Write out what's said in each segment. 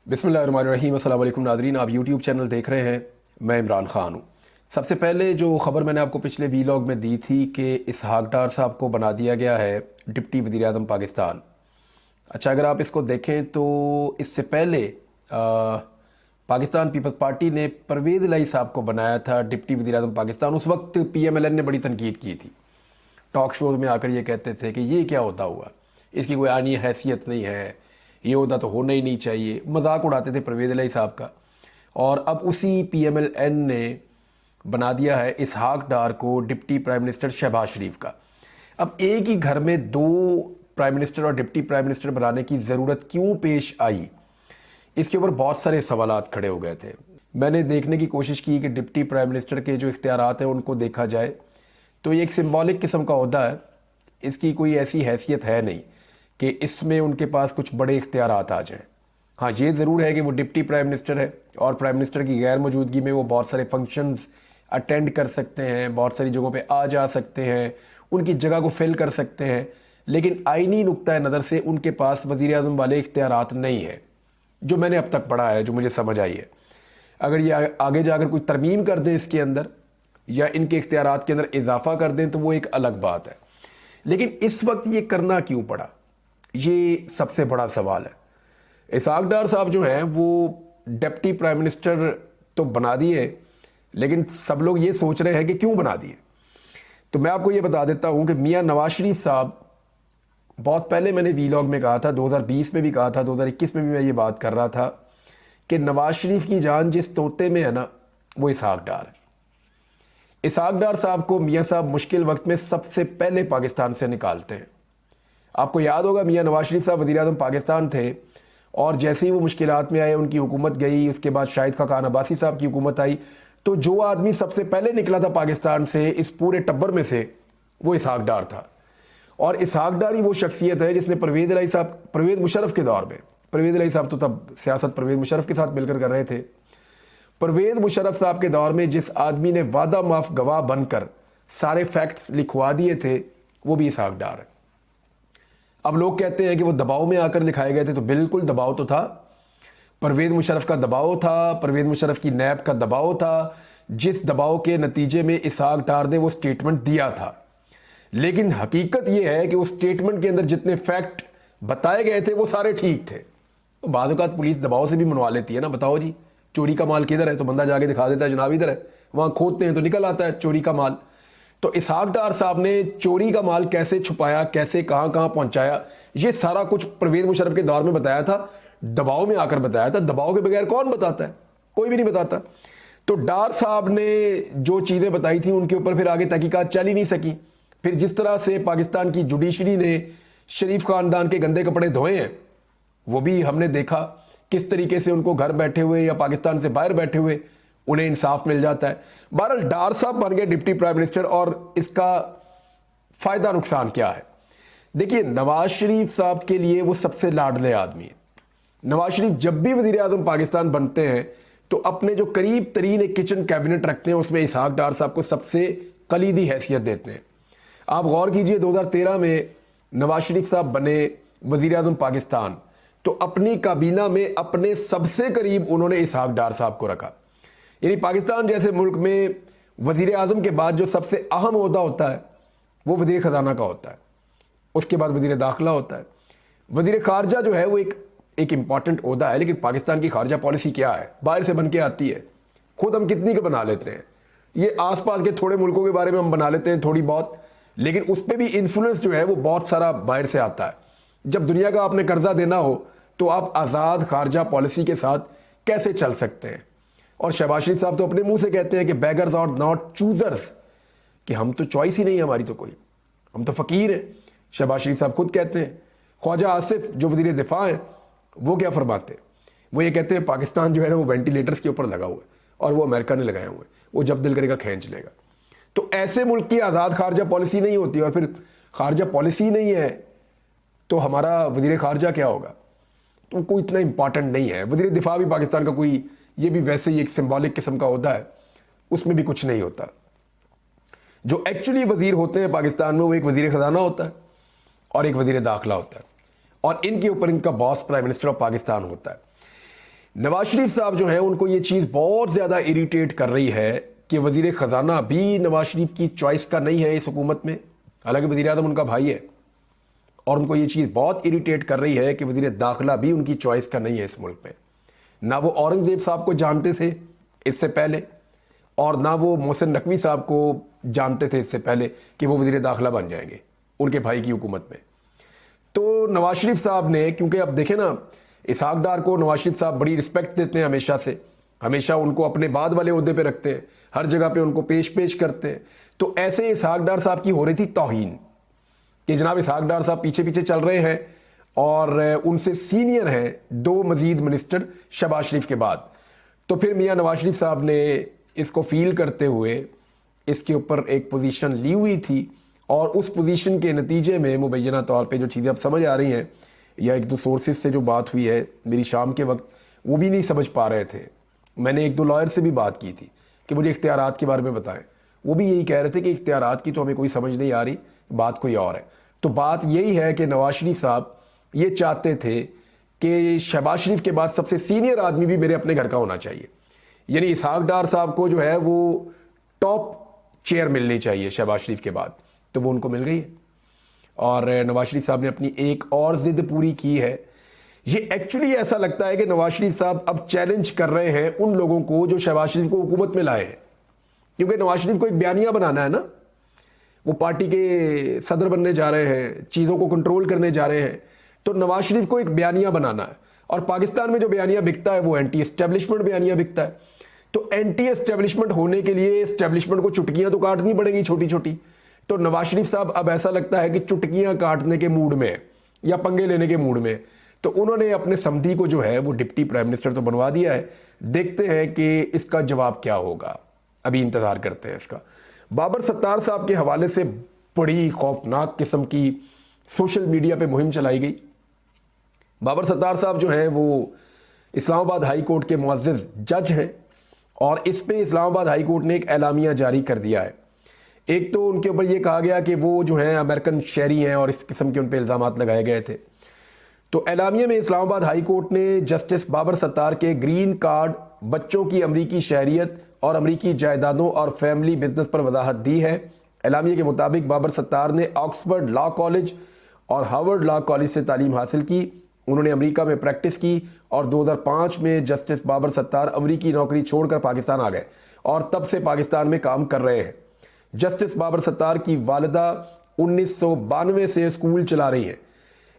बिस्मिल्लाहिर्रहमानिर्रहीम। अस्सलाम वालेकुम नादरीन, आप यूट्यूब चैनल देख रहे हैं। मैं इमरान ख़ान हूँ। सबसे पहले जो ख़बर मैंने आपको पिछले वीलॉग में दी थी कि इसहाक डार साहब को बना दिया गया है डिप्टी वज़ीर आज़म पाकिस्तान। अच्छा, अगर आप इसको देखें तो इससे पहले पाकिस्तान पीपल्स पार्टी ने परवेज़ इलाही साहब को बनाया था डिप्टी वज़ीर आज़म पाकिस्तान। उस वक्त PMLN ने बड़ी तनकीद की थी, टॉक शोज़ में आकर ये कहते थे कि ये क्या होता हुआ, इसकी कोई आनी हैसियत नहीं है, ये होता तो होना ही नहीं चाहिए। मजाक उड़ाते थे परवेज़ इलाही साहब का। और अब उसी PMLN ने बना दिया है इसहाक डार को डिप्टी प्राइम मिनिस्टर शहबाज शरीफ का। अब एक ही घर में दो प्राइम मिनिस्टर और डिप्टी प्राइम मिनिस्टर बनाने की ज़रूरत क्यों पेश आई, इसके ऊपर बहुत सारे सवालात खड़े हो गए थे। मैंने देखने की कोशिश की कि डिप्टी प्राइम मिनिस्टर के जो इख्तियारात हैं उनको देखा जाए तो ये एक सिंबॉलिक किस्म का ओहदा है। इसकी कोई ऐसी हैसियत है नहीं कि इसमें उनके पास कुछ बड़े इख्तियारात आ जाएं। हाँ, ये ज़रूर है कि वो डिप्टी प्राइम मिनिस्टर है और प्राइम मिनिस्टर की गैर मौजूदगी में वो बहुत सारे फंक्शंस अटेंड कर सकते हैं, बहुत सारी जगहों पे आ जा सकते हैं, उनकी जगह को फिल कर सकते हैं। लेकिन आईनी नुक्ता नज़र से उनके पास वज़ीर आज़म वाले इख्तियारात नहीं है, जो मैंने अब तक पढ़ा है, जो मुझे समझ आई है। अगर ये आगे जाकर कोई तरमीम कर दें इसके अंदर या इनके इख्तियारात के अंदर इजाफा कर दें तो वो एक अलग बात है। लेकिन इस वक्त ये करना क्यों पड़ा, ये सबसे बड़ा सवाल है। इसहाक डार साहब जो हैं वो डिप्टी प्राइम मिनिस्टर तो बना दिए, लेकिन सब लोग ये सोच रहे हैं कि क्यों बना दिए। तो मैं आपको ये बता देता हूँ कि मियाँ नवाज शरीफ साहब, बहुत पहले मैंने वीलॉग में कहा था, 2020 में भी कहा था, 2021 में भी मैं ये बात कर रहा था कि नवाज शरीफ की जान जिस तोते में है ना, वो इसहाक डार है। इसहाक डार साहब को मियाँ साहब मुश्किल वक्त में सबसे पहले पाकिस्तान से निकालते हैं। आपको याद होगा मियाँ नवाज शरीफ साहब वज़ीर आज़म पाकिस्तान थे और जैसे ही वो मुश्किलात में आए, उनकी हुकूमत गई, उसके बाद शाहिद खान अब्बासी साहब की हुकूमत आई, तो जो आदमी सबसे पहले निकला था पाकिस्तान से इस पूरे टब्बर में से, वो इसहाक डार था। और इसहाक डार ही वो शख्सियत है जिसने परवेज़ मुशर्रफ के दौर में, परवेज़ इलाही साहब तो तब सियासत परवेज़ मुशर्रफ के साथ मिलकर कर रहे थे, परवेज़ मुशर्रफ साहब के दौर में जिस आदमी ने वादा माफ गवाह बनकर सारे फैक्ट्स लिखवा दिए थे, वो भी इसहाक डार है। अब लोग कहते हैं कि वो दबाव में आकर लिखाए गए थे, तो बिल्कुल दबाव तो था। परवेज़ मुशर्रफ का दबाव था, परवेज़ मुशर्रफ की नैब का दबाव था, जिस दबाव के नतीजे में इसहाक डार ने वो स्टेटमेंट दिया था। लेकिन हकीकत ये है कि उस स्टेटमेंट के अंदर जितने फैक्ट बताए गए थे वो सारे ठीक थे। तो बाद औक़ात पुलिस दबाव से भी मनवा लेती है ना, बताओ जी चोरी का माल किधर है, तो बंदा जाके दिखा देता है जनाब इधर है, वहाँ खोदते हैं तो निकल आता है चोरी का माल। तो इसहाक डार साहब ने चोरी का माल कैसे छुपाया, कैसे कहाँ कहाँ पहुँचाया, ये सारा कुछ परवेज़ मुशर्रफ के दौर में बताया था, दबाव में आकर बताया था। दबाव के बगैर कौन बताता है, कोई भी नहीं बताता। तो डार साहब ने जो चीज़ें बताई थी उनके ऊपर फिर आगे तहकीकात चल ही नहीं सकी। फिर जिस तरह से पाकिस्तान की जुडिशरी ने शरीफ खानदान के गंदे कपड़े धोए हैं, वो भी हमने देखा किस तरीके से उनको घर बैठे हुए या पाकिस्तान से बाहर बैठे हुए उन्हें इंसाफ मिल जाता है। बहरहाल डार साहब बन गए डिप्टी प्राइम मिनिस्टर, और इसका फ़ायदा नुकसान क्या है। देखिए, नवाज शरीफ साहब के लिए वो सबसे लाडले आदमी है। नवाज शरीफ जब भी वज़ीर आज़म पाकिस्तान बनते हैं तो अपने जो करीब तरीन एक किचन कैबिनेट रखते हैं उसमें इसहाक डार साहब को सबसे कलीदी हैसियत देते हैं। आप गौर कीजिए, 2013 में नवाज शरीफ साहब बने वज़ीर आज़म पाकिस्तान, तो अपनी काबीना में अपने सबसे करीब उन्होंने इसहाक डार साहब को रखा। यानी पाकिस्तान जैसे मुल्क में वज़ीर आज़म के बाद जो सबसे अहम ओहदा होता है वो वज़ीर ख़जाना का होता है, उसके बाद वज़ीर दाखिला होता है। वज़ीर ख़ारजा जो है वो एक इम्पॉर्टेंट ओहदा है, लेकिन पाकिस्तान की खारजा पॉलिसी क्या है, बाहर से बन के आती है। खुद हम कितनी का बना लेते हैं, ये आसपास के थोड़े मुल्कों के बारे में हम बना लेते हैं थोड़ी बहुत, लेकिन उस पर भी इन्फ्लुएंस जो है वो बहुत सारा बाहर से आता है। जब दुनिया का आपने कर्जा देना हो तो आप आज़ाद खारजा पॉलिसी के साथ कैसे चल सकते हैं। और शहबाज शरीफ साहब तो अपने मुंह से कहते हैं कि बेगर्स आर नॉट चूजर्स, कि हम तो चॉइस ही नहीं है हमारी, तो कोई, हम तो फ़कीर हैं। शहबाज शरीफ साहब खुद कहते हैं। ख्वाजा आसिफ जो वज़ीर दिफा हैं वो क्या फरमाते हैं, वो ये कहते हैं पाकिस्तान जो है ना वो वेंटिलेटर्स के ऊपर लगा हुआ है और वो अमेरिका ने लगाए हुए हैं, वो जब दिल करेगा खींच लेगा। तो ऐसे मुल्क की आज़ाद खारजा पॉलिसी नहीं होती, और फिर खारजा पॉलिसी नहीं है तो हमारा वज़ीर खारजा क्या होगा, तो कोई इतना इंपॉर्टेंट नहीं है। वज़ीर दिफा भी पाकिस्तान का कोई, ये भी वैसे ही एक सिंबॉलिक किस्म का होता है, उसमें भी कुछ नहीं होता। जो एक्चुअली वज़ीर होते हैं पाकिस्तान में वो एक वज़ीर ख़जाना होता है और एक वज़ीर दाखिला होता है, और इनके ऊपर इनका boss prime minister of Pakistan होता है। नवाज शरीफ साहब जो है उनको ये चीज़ बहुत ज़्यादा इरिटेट कर रही है कि वज़ीर ख़जाना भी नवाज शरीफ की चॉइस का नहीं है इस हुकूमत में, हालांकि वज़ीर आज़म उनका भाई है। और उनको ये चीज़ बहुत इरिटेट कर रही है कि वज़ीर दाखिला भी उनकी चॉइस का नहीं है इस मुल्क में। ना वो औरंगज़ेब साहब को जानते थे इससे पहले, और ना वो मोहसिन नकवी साहब को जानते थे इससे पहले कि वो वज़ीर दाखिला बन जाएंगे उनके भाई की हुकूमत में। तो नवाज शरीफ साहब ने, क्योंकि अब देखें ना, इसहाक डार को नवाज शरीफ साहब बड़ी रिस्पेक्ट देते हैं हमेशा से, हमेशा उनको अपने बाद वाले ओहदे पे रखते हैं, हर जगह पे उनको पेश करते हैं। तो ऐसे इसहाक डार साहब की हो रही थी तौहीन कि जनाब इसहाक डार साहब पीछे पीछे चल रहे हैं और उनसे सीनियर हैं 2 मजीद मिनिस्टर शहबाज शरीफ के बाद। तो फिर मियाँ नवाज शरीफ साहब ने इसको फील करते हुए इसके ऊपर एक पोजीशन ली हुई थी, और उस पोजीशन के नतीजे में मुबैना तौर पे जो चीज़ें अब समझ आ रही हैं, या 1-2 सोर्सेज से जो बात हुई है मेरी शाम के वक्त, वो भी नहीं समझ पा रहे थे। मैंने 1-2 लॉयर से भी बात की थी कि मुझे इख्तियारात के बारे में बताएं, वो भी यही कह रहे थे कि इख्तियारात की तो हमें कोई समझ नहीं आ रही, बात कोई और है। तो बात यही है कि नवाज शरीफ साहब ये चाहते थे कि शहबाज शरीफ के बाद सबसे सीनियर आदमी भी मेरे अपने घर का होना चाहिए, यानी इसहाक डार साहब को जो है वो टॉप चेयर मिलनी चाहिए शहबाज शरीफ के बाद। तो वो उनको मिल गई है, और नवाज शरीफ साहब ने अपनी एक और जिद पूरी की है। ये एक्चुअली ऐसा लगता है कि नवाज शरीफ साहब अब चैलेंज कर रहे हैं उन लोगों को जो शहबाज शरीफ को हुकूमत में लाए हैं, क्योंकि नवाज शरीफ को एक बयानिया बनाना है ना, वो पार्टी के सदर बनने जा रहे हैं, चीज़ों को कंट्रोल करने जा रहे हैं। तो नवाज शरीफ को एक बयानिया बनाना है, और पाकिस्तान में जो बयानिया बिकता है वो एंटी एस्टेब्लिशमेंट बयानिया बिकता है। तो एंटी एस्टेब्लिशमेंट होने के लिए एस्टेब्लिशमेंट को चुटकियां तो काटनी पड़ेगी छोटी छोटी। तो नवाज शरीफ साहब अब ऐसा लगता है कि चुटकियां काटने के मूड में या पंगे लेने के मूड में। तो उन्होंने अपने समधी को जो है वो डिप्टी प्राइम मिनिस्टर तो बनवा दिया है, देखते हैं कि इसका जवाब क्या होगा, अभी इंतज़ार करते हैं इसका। बाबर सत्तार साहब के हवाले से बड़ी खौफनाक किस्म की सोशल मीडिया पे मुहिम चलाई गई। बाबर सत्तार साहब जो हैं वो इस्लामाबाद हाई कोर्ट के मुअज़्ज़िज़ जज हैं, और इस पे इस्लामाबाद हाई कोर्ट ने एक एलामिया जारी कर दिया है। एक तो उनके ऊपर ये कहा गया कि वो जो हैं अमेरिकन शहरी हैं और इस किस्म के उन पर इल्ज़ामात लगाए गए थे। तो एलामिया में इस्लामाबाद हाई कोर्ट ने जस्टिस बाबर सत्तार के ग्रीन कार्ड, बच्चों की अमरीकी शहरियत और अमरीकी जायदादों और फैमिली बिजनेस पर वजाहत दी है। एलामिया के मुताबिक बाबर सत्तार ने ऑक्सफोर्ड लॉ कॉलेज और हार्वर्ड लॉ कॉलेज से तालीम हासिल की। उन्होंने अमेरिका में प्रैक्टिस की और 2005 में जस्टिस बाबर सत्तार अमरीकी नौकरी छोड़कर पाकिस्तान आ गए और तब से पाकिस्तान में काम कर रहे हैं। जस्टिस बाबर सत्तार की वालिदा 1992 से स्कूल चला रही हैं।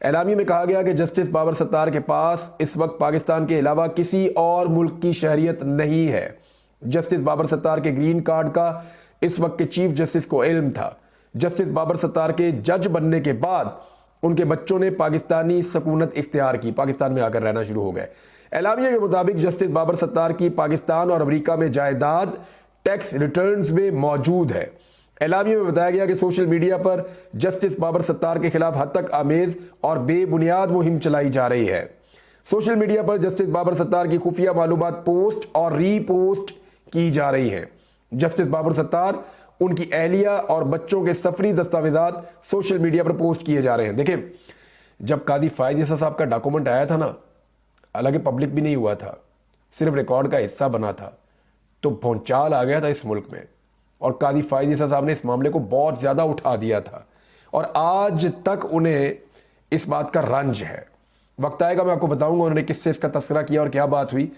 एलामी में कहा गया कि जस्टिस बाबर सत्तार के पास इस वक्त पाकिस्तान के अलावा किसी और मुल्क की शहरियत नहीं है। जस्टिस बाबर सत्तार के ग्रीन कार्ड का इस वक्त के चीफ जस्टिस को इल्म था। जस्टिस बाबर सत्तार के जज बनने के बाद उनके बच्चों ने पाकिस्तानी सकूनत इख्तियार की, पाकिस्तान में आकर रहना शुरू हो गए। एलामिया के मुताबिक जस्टिस बाबर सत्तार की पाकिस्तान और अमेरिका में जायदाद टैक्स रिटर्न्स में मौजूद है। एलामिया में बताया गया कि सोशल मीडिया पर जस्टिस बाबर सत्तार के खिलाफ हद तक आमेज और बेबुनियाद मुहिम चलाई जा रही है। सोशल मीडिया पर जस्टिस बाबर सत्तार की खुफिया मालूमात पोस्ट और रीपोस्ट की जा रही है। जस्टिस बाबर सत्तार, उनकी अहलिया और बच्चों के सफरी दस्तावेजात सोशल मीडिया पर पोस्ट किए जा रहे हैं। देखें, जब कादी फायद ईसा साहब का डॉक्यूमेंट आया था ना, हालांकि पब्लिक भी नहीं हुआ था, सिर्फ रिकॉर्ड का हिस्सा बना था, तो भौचाल आ गया था इस मुल्क में, और कादी फायद ईसा साहब ने इस मामले को बहुत ज़्यादा उठा दिया था, और आज तक उन्हें इस बात का रंज है। वक्त आएगा मैं आपको बताऊंगा उन्होंने किससे इसका तस्करा किया और क्या बात हुई,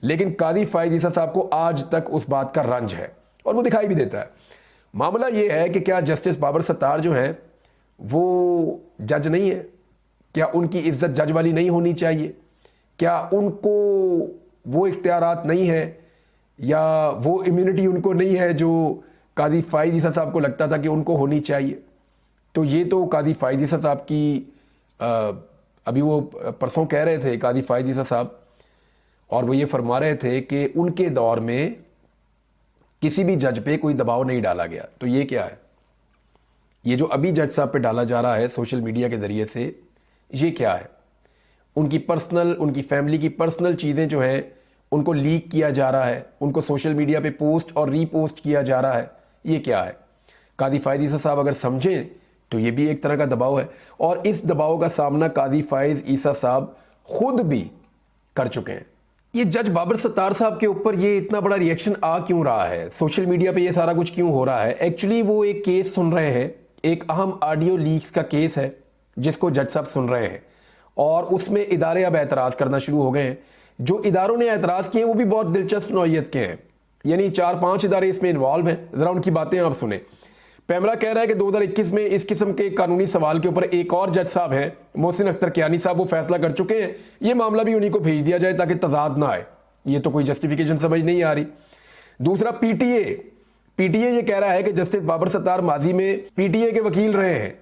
लेकिन कादी फायद ईसा साहब को आज तक उस बात का रंज है और वो दिखाई भी देता है। मामला ये है कि क्या जस्टिस बाबर सत्तार जो हैं वो जज नहीं है? क्या उनकी इज्जत जज वाली नहीं होनी चाहिए? क्या उनको वो इख्तियारात नहीं है, या वो इम्यूनिटी उनको नहीं है जो कादी फायद ईसा साहब को लगता था कि उनको होनी चाहिए? तो ये तो कादी फायद ईसा साहब की अभी वो परसों कह रहे थे कादी फायद ईसा साहब, और वो ये फरमा रहे थे कि उनके दौर में किसी भी जज पे कोई दबाव नहीं डाला गया। तो ये क्या है? ये जो अभी जज साहब पे डाला जा रहा है सोशल मीडिया के ज़रिए से, ये क्या है? उनकी पर्सनल, उनकी फैमिली की पर्सनल चीज़ें जो हैं उनको लीक किया जा रहा है, उनको सोशल मीडिया पे पोस्ट और रीपोस्ट किया जा रहा है। ये क्या है? कादी फायद ईसा साहब अगर समझें तो ये भी एक तरह का दबाव है, और इस दबाव का सामना कादी फायद ईसा साहब खुद भी कर चुके हैं। ये जज बाबर सत्तार साहब के ऊपर ये इतना बड़ा रिएक्शन आ क्यों रहा है, सोशल मीडिया पे ये सारा कुछ क्यों हो रहा है? एक्चुअली वो एक केस सुन रहे हैं, एक अहम ऑडियो लीक्स का केस है जिसको जज साहब सुन रहे हैं और उसमें इदारे अब एतराज़ करना शुरू हो गए हैं। जो इदारों ने एतराज़ किए वो भी बहुत दिलचस्प नौइयत के हैं, यानी 4-5 इदारे इसमें इन्वॉल्व हैं। ज़रा उनकी बातें आप सुने। पैमरा कह रहा है कि 2021 में इस किस्म के कानूनी सवाल के ऊपर एक और जज साहब हैं, मोहसिन अख्तर कियानी साहब, वो फैसला कर चुके हैं, ये मामला भी उन्हीं को भेज दिया जाए ताकि तजाद ना आए। ये तो कोई जस्टिफिकेशन समझ नहीं आ रही। दूसरा पीटीए ये कह रहा है कि जस्टिस बाबर सत्तार माजी में पीटीए के वकील रहे हैं,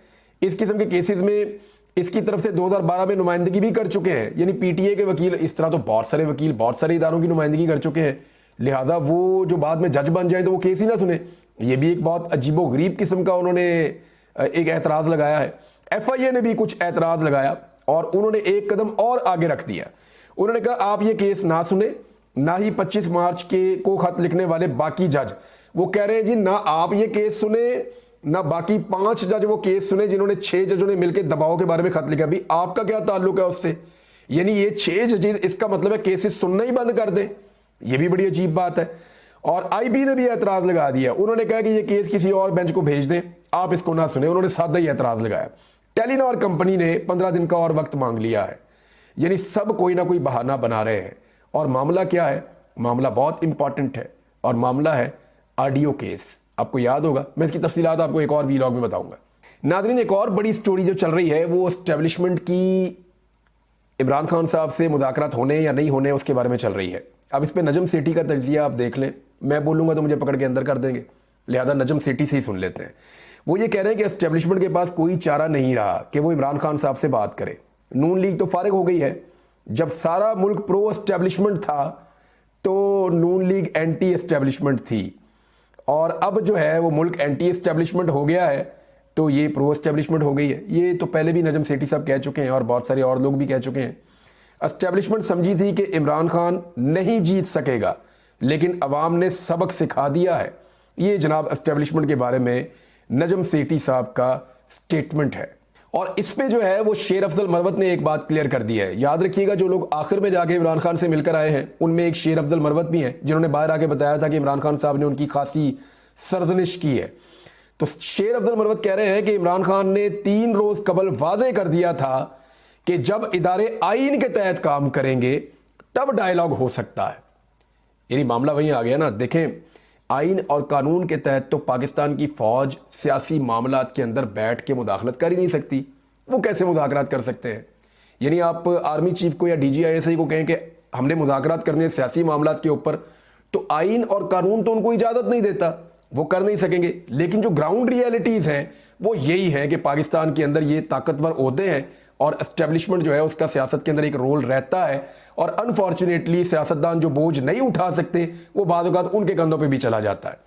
इस किस्म के केसेस में इसकी तरफ से 2012 में नुमाइंदगी भी कर चुके हैं। यानी पीटीए के वकील, इस तरह तो बहुत सारे वकील बहुत सारे इदारों की नुमाइंदगी कर चुके हैं, लिहाजा वो जो बाद में जज बन जाए तो वो केस ही ना सुने। ये भी एक बहुत अजीबो गरीब किस्म का उन्होंने एक एतराज़ लगाया है। एफआईए ने भी कुछ एतराज़ लगाया और उन्होंने एक कदम और आगे रख दिया। उन्होंने कहा आप ये केस ना सुने, ना ही 25 मार्च के को खत लिखने वाले बाकी जज। वो कह रहे हैं जी ना आप ये केस सुने, ना बाकी 5 जज वो केस सुने जिन्होंने 6 जजों ने मिलकर दबाव के बारे में खत लिखा। भी आपका क्या ताल्लुक है उससे? यानी ये 6 जजेस, इसका मतलब है केसेस सुनना ही बंद कर दें। ये भी बड़ी अजीब बात है। और आईबी ने भी एतराज़ लगा दिया। उन्होंने कहा कि ये केस किसी और बेंच को भेज दें, आप इसको ना सुने। उन्होंने सादा ही एतराज़ लगाया। टेलीनॉर कंपनी ने 15 दिन का और वक्त मांग लिया है। यानी सब कोई ना कोई बहाना बना रहे हैं। और मामला क्या है? मामला बहुत इंपॉर्टेंट है और मामला है ऑडियो केस। आपको याद होगा, मैं इसकी तफसीलात आपको एक और वीलॉग में बताऊंगा। नाज़रीन, एक और बड़ी स्टोरी जो चल रही है वो एस्टेब्लिशमेंट की इमरान खान साहब से मुज़ाकरात होने या नहीं होने उसके बारे में चल रही है। अब इस पर नजम सेठी का तज्ज़िया आप देख लें। मैं बोलूँगा तो मुझे पकड़ के अंदर कर देंगे, लिहाजा नजम सेठी से ही सुन लेते हैं। वो ये कह रहे हैं कि एस्टेब्लिशमेंट के पास कोई चारा नहीं रहा कि वो इमरान खान साहब से बात करे। नून लीग तो फारिग हो गई है। जब सारा मुल्क प्रो एस्टेब्लिशमेंट था तो नून लीग एंटी एस्टेब्लिशमेंट थी, और अब जो है वो मुल्क एंटी एस्टेब्लिशमेंट हो गया है तो ये प्रो एस्टेब्लिशमेंट हो गई है। ये तो पहले भी नजम सेठी साहब कह चुके हैं और बहुत सारे और लोग भी कह चुके हैं। एस्टेब्लिशमेंट समझी थी कि इमरान खान नहीं जीत सकेगा, लेकिन अवाम ने सबक सिखा दिया है। ये जनाब एस्टेब्लिशमेंट के बारे में नजम सेठी साहब का स्टेटमेंट है। और इस पे जो है वो शेर अफजल मरवत ने एक बात क्लियर कर दी है। याद रखिएगा, जो लोग आखिर में जाके इमरान खान से मिलकर आए हैं उनमें एक शेर अफजल मरवत भी हैं, जिन्होंने बाहर आके बताया था कि इमरान खान साहब ने उनकी खासी सरजनिश की है। तो शेर अफजल मरवत कह रहे हैं कि इमरान खान ने 3 रोज कबल वादे कर दिया था कि जब इदारे आईन के तहत काम करेंगे तब डायलॉग हो सकता है। यानी मामला वहीं आ गया ना। देखें, आइन और कानून के तहत तो पाकिस्तान की फौज सियासी मामलात के अंदर बैठ के मुदाखलत कर ही नहीं सकती। वो कैसे मुदाखलत कर सकते हैं? यानी आप आर्मी चीफ को या DGISI को कहें कि हमने मुदाखलत करने सियासी मामलात के ऊपर, तो आइन और कानून तो उनको इजाज़त नहीं देता, वो कर नहीं सकेंगे। लेकिन जो ग्राउंड रियलिटीज़ हैं वो यही है कि पाकिस्तान के अंदर ये ताकतवर ओहदे हैं और एस्टेब्लिशमेंट जो है उसका सियासत के अंदर एक रोल रहता है। और अनफॉर्चुनेटली सियासतदान जो बोझ नहीं उठा सकते वो बाद औक़ात उनके कंधों पे भी चला जाता है।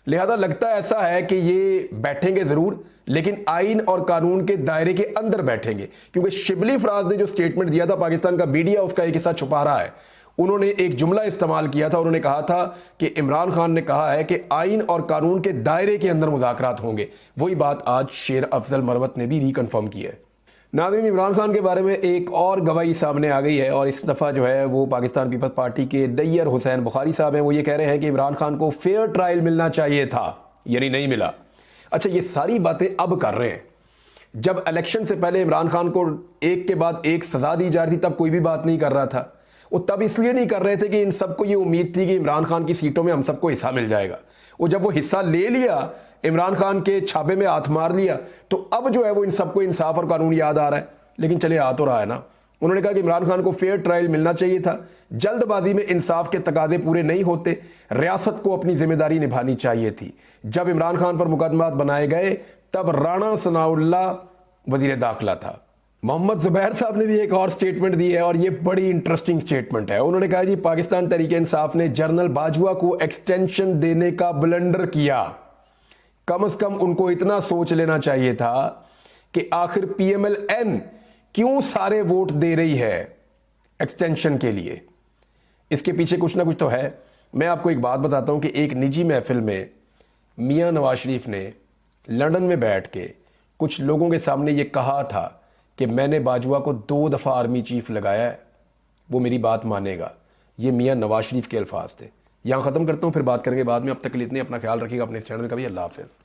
लिहाजा लगता ऐसा है कि ये बैठेंगे ज़रूर, लेकिन आइन और कानून के दायरे के अंदर बैठेंगे। क्योंकि शिबली फराज ने जो स्टेटमेंट दिया था, पाकिस्तान का मीडिया उसका एक हिस्सा छुपा रहा है। उन्होंने एक जुमला इस्तेमाल किया था, उन्होंने कहा था कि इमरान खान ने कहा है कि आइन और कानून के दायरे के अंदर मुज़ाकरात होंगे। वही बात आज शेर अफजल मरवत ने भी रिकन्फर्म की है। नाज़रीन, इमरान खान के बारे में एक और गवाही सामने आ गई है और इस दफ़ा जो है वो पाकिस्तान पीपल्स पार्टी के नैयर हुसैन बुखारी साहब हैं। वो ये कह रहे हैं कि इमरान खान को फेयर ट्रायल मिलना चाहिए था, यानी नहीं मिला। अच्छा, ये सारी बातें अब कर रहे हैं। जब इलेक्शन से पहले इमरान खान को एक के बाद एक सज़ा दी जा रही थी तब कोई भी बात नहीं कर रहा था। वो तब इसलिए नहीं कर रहे थे कि इन सबको ये उम्मीद थी कि इमरान खान की सीटों में हम सबको हिस्सा मिल जाएगा। वो जब वो हिस्सा ले लिया, इमरान खान के छापे में हाथ मार लिया, तो अब जो है वो इन सबको इंसाफ और कानून याद आ रहा है। लेकिन चले आ तो रहा है ना। उन्होंने कहा कि इमरान खान को फेयर ट्रायल मिलना चाहिए था। जल्दबाजी में इंसाफ के तकादे पूरे नहीं होते, रियासत को अपनी जिम्मेदारी निभानी चाहिए थी। जब इमरान खान पर मुकदमात बनाए गए तब राणा सनाउल्लाह वजीर दाखिला था। मोहम्मद जुबैर साहब ने भी एक और स्टेटमेंट दी है और ये बड़ी इंटरेस्टिंग स्टेटमेंट है। उन्होंने कहा जी, पाकिस्तान तहरीक इंसाफ ने जनरल बाजवा को एक्सटेंशन देने का ब्लंडर किया। कम से कम उनको इतना सोच लेना चाहिए था कि आखिर PMLN क्यों सारे वोट दे रही है एक्सटेंशन के लिए। इसके पीछे कुछ ना कुछ तो है। मैं आपको एक बात बताता हूं कि एक निजी महफिल में मियां नवाज शरीफ ने लंदन में बैठ के कुछ लोगों के सामने ये कहा था कि मैंने बाजवा को 2 दफ़ा आर्मी चीफ लगाया है, वो मेरी बात मानेगा। ये मियाँ नवाज शरीफ के अल्फाज थे। यहाँ ख़त्म करता हूँ, फिर बात करेंगे बाद में। अब तक के लिए इतने, अपना ख्याल रखिएगा, अपने इस चैनल का भी। अल्लाह हाफ़िज़।